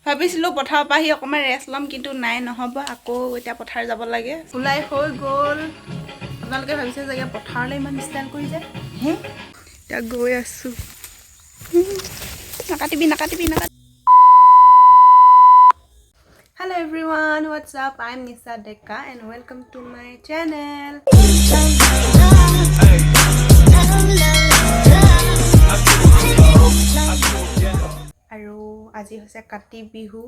ভাবিছিলোঁ পথাৰৰ পৰা আহি অকণমান ৰেষ্ট ল'ম, কিন্তু নাই, নহ'ব, আকৌ এতিয়া পথাৰ যাব লাগে। ওলাই হৈ গ'ল। আপোনালোকে ভাবিছে চাগে পথাৰলৈ ইমান ষ্টাইল কৰি যায়। হে, এতিয়া গৈ আছোঁ। নাকাটিবি নাকাটিবি নাকাটিবি। Hello everyone, what's up? I'm Nisa Deka and welcome to my channel. আৰু আজি হৈছে কাতি বিহু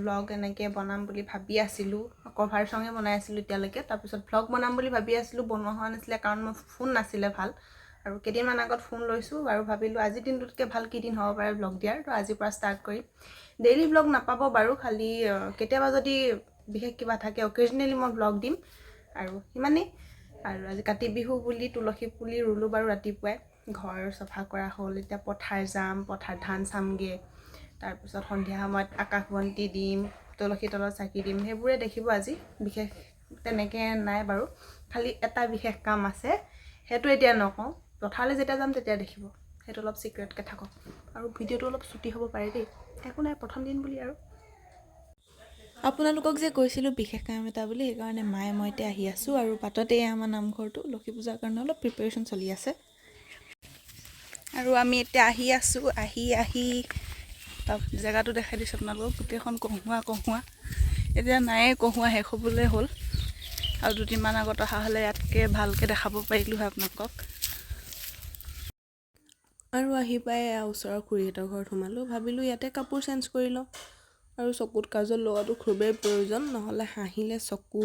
ব্লগ এনেকৈ বনাম বুলি ভাবি আছিলোঁ, কভাৰ চঙে বনাই আছিলোঁ এতিয়ালৈকে। তাৰপিছত ব্লগ বনাম বুলি ভাবি আছিলোঁ, বনোৱা হোৱা নাছিলে কাৰণ মোৰ ফোন নাছিলে ভাল। আৰু কেইদিনমান আগত ফোন লৈছোঁ আৰু ভাবিলোঁ আজিৰ দিনটোতকৈ ভাল কি দিন হ'ব পাৰে ব্লগ দিয়াৰ, তো আজিৰ পৰা ষ্টাৰ্ট কৰিম। ডেইলি ব্লগ নাপাব বাৰু, খালি কেতিয়াবা যদি বিশেষ কিবা থাকে অকেজনেলি মই ব্লগ দিম আৰু সিমানেই। আৰু আজি কাতি বিহু বুলি তুলসী পুলি ৰুলোঁ বাৰু ৰাতিপুৱাই, ঘৰ চফা কৰা হ'ল। এতিয়া পথাৰ যাম, পথাৰ ধান চামগৈ, তাৰপিছত সন্ধিয়া সময়ত আকাশ বন্তি দিম, তুলসী তলত চাকি দিম, সেইবোৰে দেখিব আজি। বিশেষ তেনেকৈ নাই বাৰু, খালি এটা বিশেষ কাম আছে, সেইটো এতিয়া নকওঁ, পথাৰলৈ যেতিয়া যাম তেতিয়া দেখিব, সেইটো অলপ চিক্ৰেটকৈ থাকক। আৰু ভিডিঅ'টো অলপ চুটি হ'ব পাৰে দেই, একো নাই, প্ৰথম দিন বুলি আৰু। আপোনালোকক যে কৈছিলোঁ বিশেষ কাম এটা বুলি, সেইকাৰণে মায়ে মই এতিয়া আহি আছোঁ। আৰু বাটতে আমাৰ নামঘৰটো লক্ষী পূজাৰ কাৰণে অলপ প্ৰিপেৰেশ্যন চলি আছে। আৰু আমি এতিয়া আহি আছোঁ, আহি জেগাটো দেখাই দিছোঁ আপোনালোকক, গোটেইখন কহুৱা। এতিয়া নায়ে, কহুৱা শেষ হ'বলৈ হ'ল। আৰু দুদিনমান আগত অহা হ'লে ইয়াতকৈ ভালকৈ দেখাব পাৰিলোঁ হয় আপোনালোকক। আৰু আহি পাই ওচৰৰ খুৰীহঁতৰ ঘৰত সোমালোঁ, ভাবিলোঁ ইয়াতে কাপোৰ চেঞ্জ কৰি লওঁ। আৰু চকুত কাজল লগোৱাটো খুবেই প্ৰয়োজন, নহ'লে হাঁহিলে চকু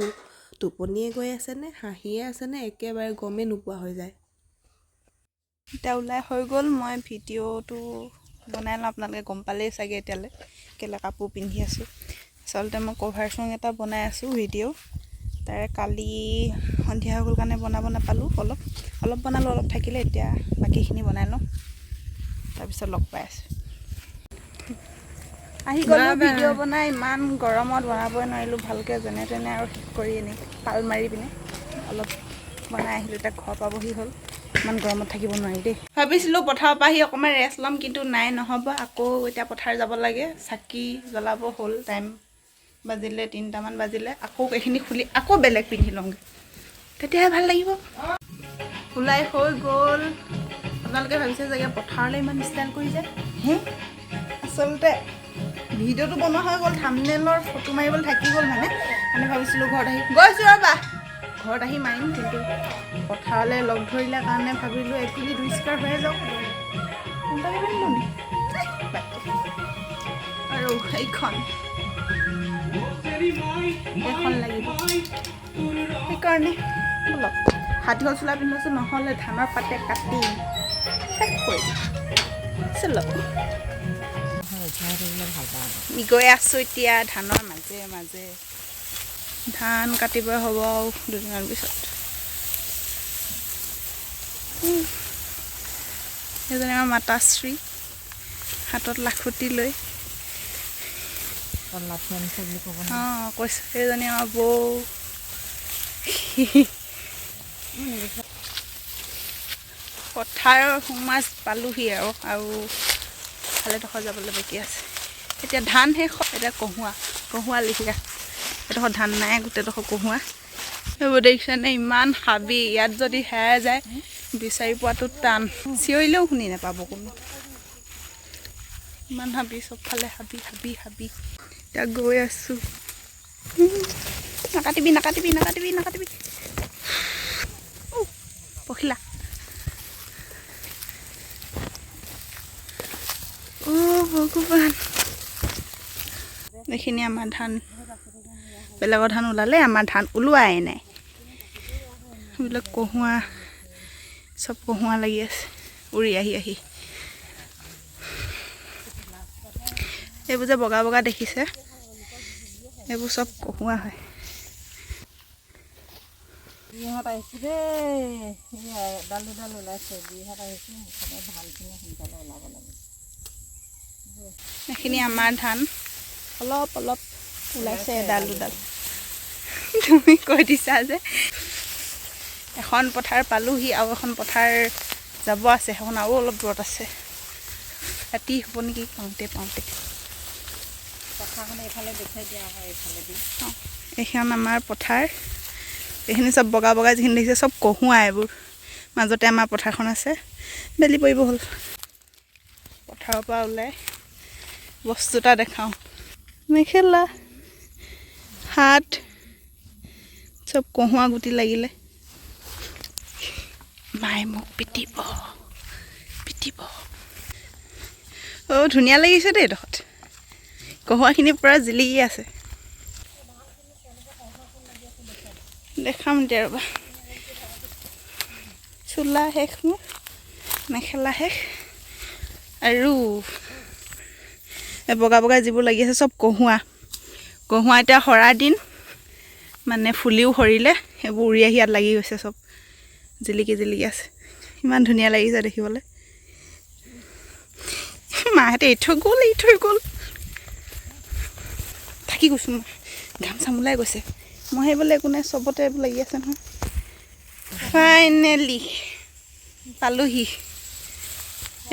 টোপনিয়ে গৈ আছেনে হাঁহিয়ে আছেনে একেবাৰে গমেই নোপোৱা হৈ যায়। এতিয়া ওলাই হৈ গ'ল, মই ভিডিঅ'টো বনাই লওঁ, আপোনালোকে গম পালেই চাগে এতিয়ালৈ কেলৈ কাপোৰ পিন্ধি আছোঁ। আচলতে মই কভাৰ চং এটা বনাই আছোঁ ভিডিঅ', তাৰে কালি সন্ধিয়া হৈ গ'ল কাৰণে বনাব নাপালোঁ। অলপ বনালোঁ, অলপ থাকিলে, এতিয়া বাকীখিনি বনাই লওঁ, তাৰপিছত লগ পাই আছোঁ। আহি গ'লোঁ ভিডিঅ' বনাই, ইমান গৰমত বনাবই নোৱাৰিলোঁ ভালকৈ, যেনে তেনে আৰু শেষ কৰি এনেই পাল মাৰি পিনে অলপ বনাই আহিলোঁ। এতিয়া ঘৰ পাবহি হ'ল, ইমান গৰমত থাকিব নোৱাৰি দেই। ভাবিছিলোঁ পথাৰৰ পৰা আহি অকণমান ৰেষ্ট ল'ম, কিন্তু নাই, নহ'ব, আকৌ এতিয়া পথাৰ যাব লাগে। চাকি জ্বলাব হ'ল, টাইম বাজিলে 3টামান বাজিলে। আকৌ এইখিনি খুলি আকৌ বেলেগ পিন্ধি লওঁগৈ, তেতিয়াহে ভাল লাগিব। ওলাই হৈ গ'ল। আপোনালোকে ভাবিছে চাগে পথাৰলৈ ইমান ষ্টাইল কৰি যায়। হে, আচলতে ভিডিঅ'টো বনোৱা হৈ গ'ল, থাম্বনেইলৰ ফটো মাৰিবলৈ থাকি গ'ল মানে। আমি ভাবিছিলোঁ ঘৰত আহি গৈছোঁ ৰ'বা, ঘৰত আহি মাৰিম, কিন্তু পথাৰলৈ লগ ধৰিলে কাৰণে ভাবিলোঁ এইখিনি দুইস্কাৰ হৈ যাওক। আৰু এইখন লাগিব, সেইকাৰণে বলক হাতীহল চোলা পিন্ধিছোঁ, নহ'লে ধানৰ পাতে কাটি শেষ কৰি চলক। গৈ আছোঁ এতিয়া ধানৰ মাজে ধান কাটিব হ'ব আৰু দুদিনমান পিছত। এজনী আমাৰ মাতাশ্ৰী হাতত লাখুটি লৈ, অঁ কৈছোঁ, সেইজনী আমাৰ বৌ। পথাৰৰ সোমাজ পালোহি আৰু ভালেডোখৰ যাবলৈ বাকী আছে। এতিয়া ধান শেষ, এতিয়া কহুৱা লিখিয়া, এডোখৰ ধান নাই, গোটেইডোখৰ কহুৱা। সেইবোৰ দেখিছেনে, ইমান হাবি, ইয়াত যদি হেৰাই যায় বিচাৰি পোৱাটো টান, চিঞৰিলেও শুনি নাপাব কোনো, ইমান হাবি, চবফালে হাবি। এতিয়া গৈ আছোঁ। নাকাটিবি পখিলা। ভগৱান, এইখিনি আমাৰ ধান, বেলেগৰ ধান ওলালে, আমাৰ ধান ওলোৱাই নাই। সেইবিলাক কহুৱা, চব কহুৱা লাগি আছে উৰি আহি। এইবোৰ যে বগা দেখিছে, এইবোৰ চব কহুৱা হয়। বিহঁত আহিছোঁ দেই, এডাল দুডাল ওলাইছে, বিহঁত আহিছোঁ, ধানখিনি সোনকালে ওলাব লাগে। এইখিনি আমাৰ ধান, অলপ ওলাইছে, এডাল দুডাল। তুমি কৈ দিছা যে। এখন পথাৰ পালোহি, আৰু এখন পথাৰ যাব আছে, সেইখন আৰু অলপ দূৰত আছে। ৰাতি হ'ব নেকি পাওঁতে। পথাৰখন এইফালে দেখুৱাই দিয়া হয় এইফালেদি। এইখন আমাৰ পথাৰ। এইখিনি চব বগা বগা যিখিনি দেখিছে চব কহুৱা এইবোৰ। মাজতে আমাৰ পথাৰখন আছে। বেলি পৰিব হ'ল। পথাৰৰ পৰা ওলাই বস্তু এটা দেখাওঁ। মেখেলা হাত চব কহুৱা গুটি লাগিলে। মায়ে মোক পিটিব। ধুনীয়া লাগিছে দেই এইডোখৰত। কহুৱাখিনি পূৰা জিলিকি আছে। দেখাম এতিয়া ৰ'বা। চোলা শেষ মোৰ, মেখেলা শেষ, আৰু এই বগা বগা যিবোৰ লাগি আছে চব কহুৱা এতিয়া সৰা দিন মানে ফুলিও সৰিলে সেইবোৰ উৰি আহি ইয়াত লাগি গৈছে চব জিলিকি আছে। ইমান ধুনীয়া লাগিছে দেখিবলৈ। মাহঁতে এৰি থৈ গ'ল থাকি গৈছোঁ মই। ঘাম চাম ওলাই গৈছে। মই সেইবোলে একো নাই, চবতে এইবোৰ লাগি আছে নহয়। ফাইনেলি পালোহি।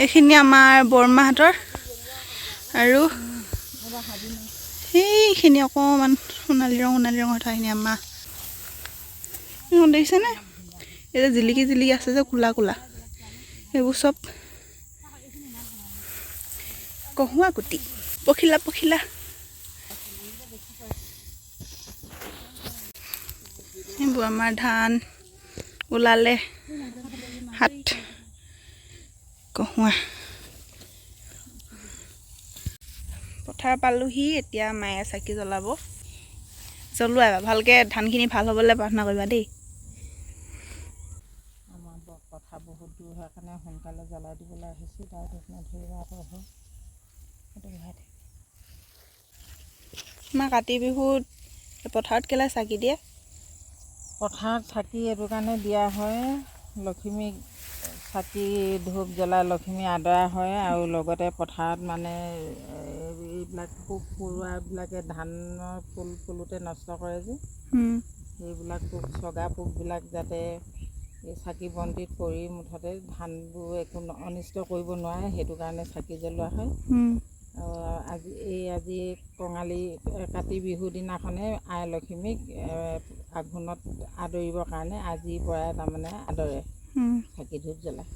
এইখিনি আমাৰ বৰমাহঁতৰ, আৰু সেইখিনি অকণমান সোণালী ৰং হৈ থকাখিনি আমাৰ। দেখিছেনে? এই যে জিলিকি আছে যে কোলা সেইবোৰ চব কহুৱা গুটি। পখিলা সেইবোৰ আমাৰ ধান ওলালে হাত কহুৱা। পথাৰ পালোহি। এতিয়া মায়ে চাকি জ্বলাব। জ্বলোৱা ভালকৈ ধানখিনি ভাল হ'বলৈ প্ৰাৰ্থনা কৰিবা দেই। আমাৰ পথাৰ বহুত দূৰ হোৱাৰ কাৰণে সোনকালে জ্বলাই দিবলৈ আহিছোঁ। তাৰ আমাৰ কাতি বিহুত পথাৰত কেলৈ চাকি দিয়ে? পথাৰত চাকি এইটো কাৰণে দিয়া হয়, লখিমীক চাকি ধূপ জ্বলাই লখিমী আদৰা হয়, আৰু লগতে পথাৰত মানে এইবিলাক পোক পৰুৱাবিলাকে ধানৰ ফুলোতে নষ্ট কৰে যে, সেইবিলাক চগা পোকবিলাক যাতে এই চাকি বন্তিত পৰি মুঠতে ধানবোৰ একো অনিষ্ট কৰিব নোৱাৰে, সেইটো কাৰণে চাকি জ্বলোৱা হয়। আজি কঙালী কাতি বিহুৰ দিনাখনে আই লখিমীক আঘোণত আদৰিবৰ কাৰণে আজিৰ পৰাই তাৰমানে আদৰে চাকি ধূপ জ্বলাই।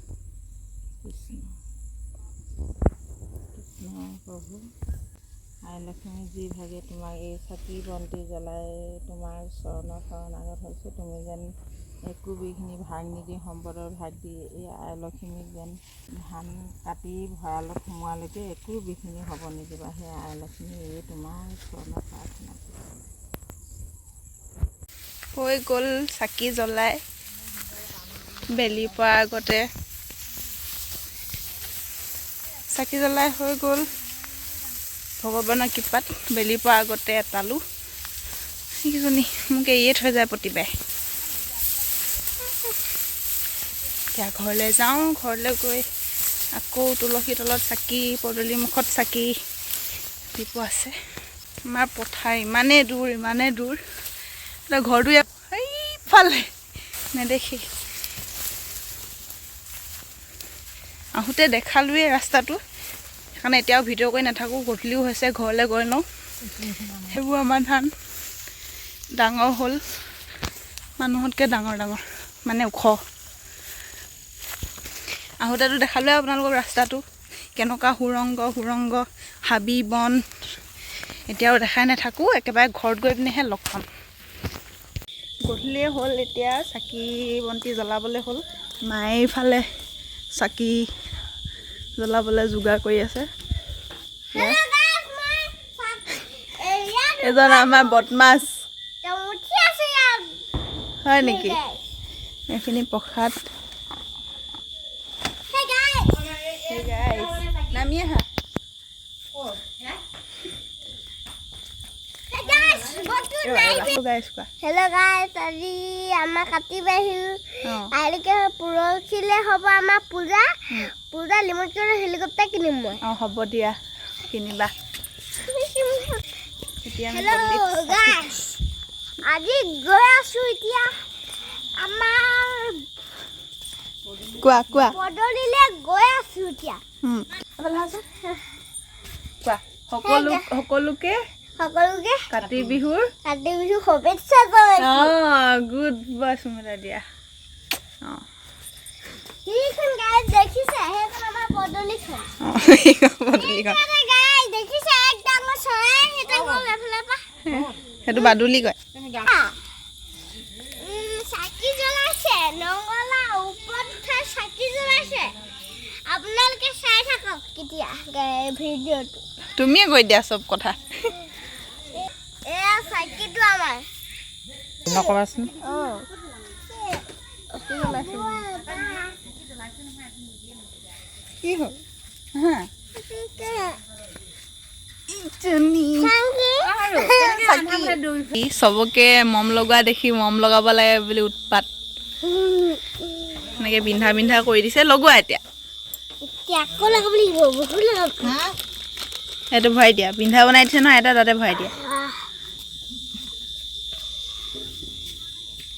কৃষ্ণ প্ৰভু আই লক্ষ্মী যি ভাগে তোমাক এই চাকি বন্তি জ্বলাই তোমাৰ চৰণৰ শৰণাগত হৈছোঁ। তুমি যেন একো বিঘিনি ভাগ নিদি সম্পদৰ ভাগ দি এই আই লক্ষ্মীক যেন ধান কাটি ভঁৰালত সোমোৱালৈকে একো বিঘিনি হ'ব নিদিবা। সেই আই লক্ষ্মী এই তোমাৰ চৰণত প্ৰাৰ্থনা কৰিছোঁ। হৈ গ'ল চাকি জ্বলাই বেলি পৰা আগতে। চাকি জ্বলাই হৈ গ'ল। ভগৱানৰ কৃপাত বেলি পৰা আগতে এটালোঁ। সেইকেইজনী মোক এৰিয়ে থৈ যায় প্ৰতিবাৰে। এতিয়া ঘৰলৈ যাওঁ। ঘৰলৈ গৈ আকৌ তুলসী তলত চাকি, পদূলি মুখত চাকি দিব আছে। আমাৰ পথাৰ ইমানেই দূৰ ঘৰটো এইফালে নেদেখি। আহোঁতে দেখালোৱে ৰাস্তাটো, সেইকাৰণে এতিয়াও ভিডিঅ' কৰি নাথাকোঁ। গধূলিও হৈছে, ঘৰলৈ গৈ লওঁ। সেইবোৰ আমাৰ ধান ডাঙৰ হ'ল, মানুহতকৈ ডাঙৰ মানে ওখ। আহোঁতেতো দেখালোৱে আপোনালোকক ৰাস্তাটো কেনেকুৱা সুৰংগ হাবি বন। এতিয়াও দেখাই নাথাকোঁ, একেবাৰে ঘৰত গৈ পিনেহে লগ পাম। গধূলিয়ে হ'ল, এতিয়া চাকি বন্তি জ্বলাবলৈ হ'ল। মায়ে এইফালে চাকি জ্বলাবলৈ যোগাৰ কৰি আছে। এজন আমাৰ বদমাছ হয় নেকি? এইখিনি প্ৰসাদ। নামি আহা। হেল্ল' গাইছ, আজি আমাৰ কাতি বিহু পৰহিলে হ'ব আমাৰ পূজা লিমুত হেলিকপ্টাৰ কিনিম মই। হ'ব দিয়া, কিনিবা। আজি গৈ আছো এতিয়া আমাৰ কোৱা পদূলিলে গৈ আছো এতিয়া। কোৱা সকলোকে সকলোকে কাতি বিহুৰ কাতি বিহু শুভেচ্ছা জনাইছো গুড বয় সুমিতা দিয়া সেইখন গাই দেখিছে সেইখন আমাৰ পদূলিখন গাই দেখিছে এক ডাঙৰ চৰাই সেইটো গ'ল এফালে পা সেইটো বাদুলি কয় চাকি জ্বলাইছে নঙলা ওপৰত উঠাই চাকি জ্বলাইছে আপোনালোকে চাই থাকক কেতিয়া ভিডিঅ'টো তুমিয়ে কৈ দিয়া চব কথা এয়া চাকিটো আমাৰ নকবাচোন কি হ'ল চবকে মম লগোৱা দেখি মম লগাব লাগে বুলি উৎপাত এনেকে বিন্ধা বিন্ধা কৰি দিছে লগোৱা এতিয়া আকৌ লগাব লাগিব বহুত লগাব সেইটো ভৰাই দিয়া বিন্ধা বনাই দিছে নহয় এটা তাতে ভৰাই দিয়া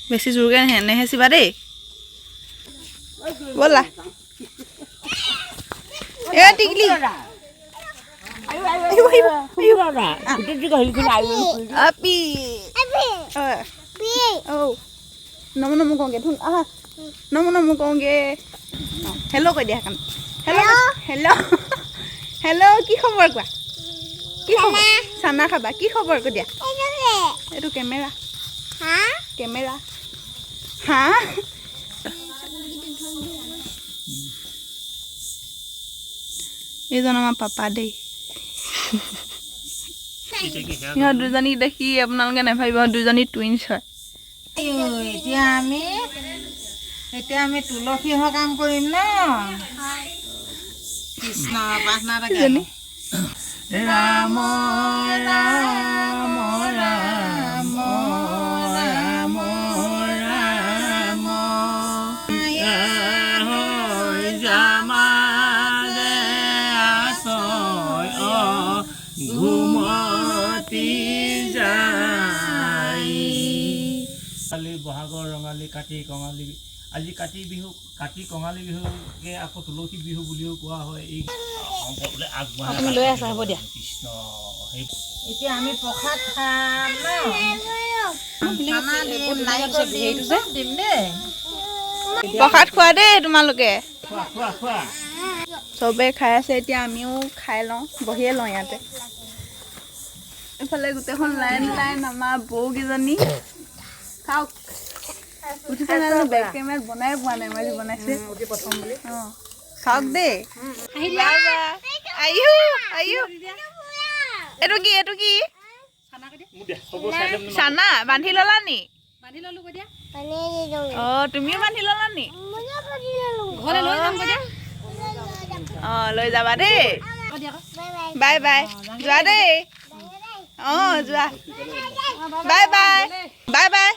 বেছি জোৰকে নেহেচিবা দেই ব'লা এ টিকলি আপি নমো নমো কওঁগে ধুন আহা নমো নমো কওঁগে হেল্ল' কৈ দিয়া কাৰণে হেল্ল' হেল্ল' হেল্ল' কি খবৰ কোৱা কি খবৰ চানা খাবা কি খবৰ কৈ দিয়া এইটো কেমেৰা কেমেৰা হা এইজন আমাৰ পাপা দেই সিহঁত দুজনী দেখি আপোনালোকে নাভাবিব দুজনী টুইনছ হয় এতিয়া আমি তুলসী সকাম কৰিম ন কৃষ্ণ প্ৰাৰ্থনা ৰাম ৰাম ৰাম ৰাম ৰাম বহাগৰ ৰঙালী কাতি কঙালী আজি কাতি বিহু কাতি কঙালী বিহুকে আকৌ তুলসী বিহু বুলিও কোৱা হয় এই আপুনি লৈ আছা হ'ব দিয়া কৃষ্ণ সেই এতিয়া আমি প্ৰসাদ খাম দিম দেই প্ৰসাদ খোৱা দেই তোমালোকে খোৱা খোৱা খোৱা চবে খাই আছে এতিয়া আমিও খাই লওঁ বহিয়ে লওঁ ইয়াতে এইফালে গোটেইখন লাইন লাইন আমাৰ বৌকেইজনী খাওক উঠিছে নাজানো বেক কেমেৰাত বনাই পোৱা নাই মই বনাইছে প্ৰথম বুলি খাওক দেই আয়ু আয়ু এইটো কি চানা বান্ধি ল'লা নি তুমিও বান্ধি ল'লা নি লৈ যাবা দেই বাই বাই যোৱা দেই যোৱা bye bye bye bye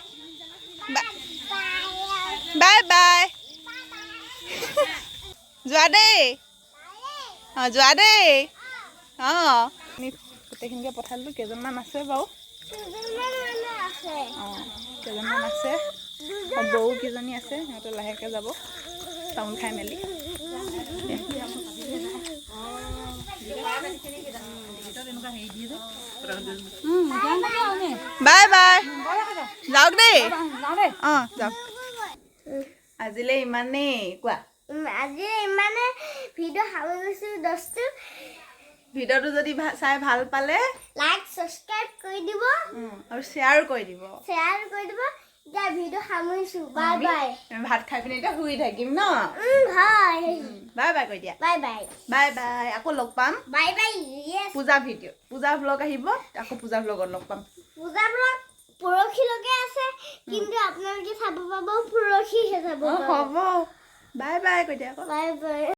bye bye যোৱা দেই যোৱা দেই আমি গোটেইখিনিকে পঠালোঁ কেইজনমান আছে বাৰু কেইজনমান আছে বৌ কেইজনী আছে সিহঁতে লাহেকৈ যাব তামোল খাই মেলি বাই বাই যাওক দেই যাওক আজিলৈ ইমানেই কোৱা আজি ইমানে ভিডিঅ' সামৰিছো দোস্তো ভিডিঅ'টো যদি চাই ভাল পালে লাইক সাবস্ক্ৰাইব কৰি দিব আৰু শ্বেয়াৰ কৰি দিব এতিয়া ভিডিঅ' সামৰিছো বাই বাই ভাত খাই পিনে এতিয়া শুই থাকিম ন হয় বাই বাই কৈ দিয়া বাই বাই বাই বাই আকৌ লগ পাম বাই বাই ইয়েছ পূজা ভিডিঅ' পূজা ভ্লগ আহিব আকৌ পূজা ভ্লগত লগ পাম পূজা ব্লগ পৰহিলৈকে আছে কিন্তু আপোনালোকে চাব পাব পৰহিহে চাব হ'ব বাই বাই কৈ দিয়া আকৌ বাই বাই